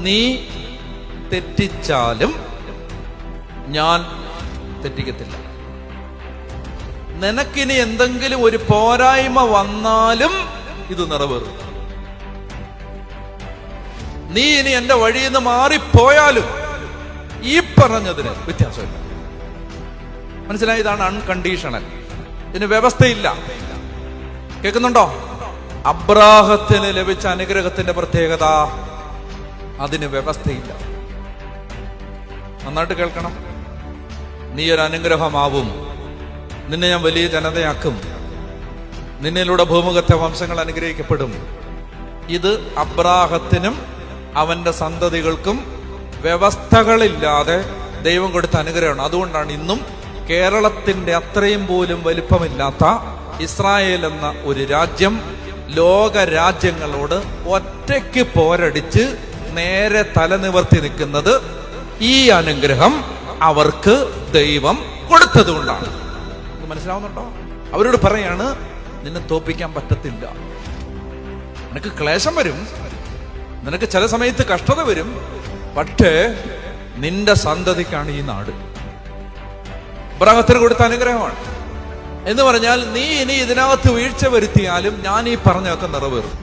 നീ തെറ്റിച്ചാലും ഞാൻ തെറ്റിക്കത്തില്ല. നിനക്കിനി എന്തെങ്കിലും ഒരു പോരായ്മ വന്നാലും ഇത് നിറവേറും. നീ ഇനി എന്റെ വഴിയിൽ നിന്ന് മാറിപ്പോയാലും ഈ പറഞ്ഞതിന് വ്യത്യാസമില്ല. മനസ്സിലായി? ഇതാണ് അൺകണ്ടീഷണൽ. ഇതിന് വ്യവസ്ഥയില്ല. കേൾക്കുന്നുണ്ടോ? അബ്രാഹത്തിന് ലഭിച്ച അനുഗ്രഹത്തിന്റെ പ്രത്യേകത, അതിന് വ്യവസ്ഥയില്ല. നന്നായിട്ട് കേൾക്കണം. നീ ഒരു അനുഗ്രഹമാവും, നിന്നെ ഞാൻ വലിയ ജനതയാക്കും, നിന്നിലൂടെ ഭൂമുഖത്തെ വംശങ്ങൾ അനുഗ്രഹിക്കപ്പെടും. ഇത് അബ്രാഹത്തിനും അവന്റെ സന്തതികൾക്കും വ്യവസ്ഥകളില്ലാതെ ദൈവം കൊടുത്ത അനുഗ്രഹമാണ്. അതുകൊണ്ടാണ് ഇന്നും കേരളത്തിന്റെ അത്രയും പോലും വലിപ്പമില്ലാത്ത ഇസ്രായേൽ എന്ന ഒരു രാജ്യം ലോക രാജ്യങ്ങളോട് ഒറ്റയ്ക്ക് പോരടിച്ച് നേരെ തലനിവർത്തി നിൽക്കുന്നത് ഈ അനുഗ്രഹം അവർക്ക് ദൈവം കൊടുത്തത് കൊണ്ടാണ്. മനസ്സിലാവുന്നുണ്ടോ? അവരോട് പറയാണ്, നിന്നെ തോപ്പിക്കാൻ പറ്റത്തില്ല. നിനക്ക് ക്ലേശം വരും, നിനക്ക് ചില സമയത്ത് കഷ്ടത വരും, പക്ഷേ നിന്റെ സന്തതിക്കാണ് ഈ നാട്. അബ്രാഹത്തിന് കൊടുത്ത അനുഗ്രഹമാണ് എന്ന് പറഞ്ഞാൽ, നീ ഇനി ഇതിനകത്ത് വീഴ്ച വരുത്തിയാലും ഞാൻ ഈ പറഞ്ഞതൊക്കെ നിറവേറും.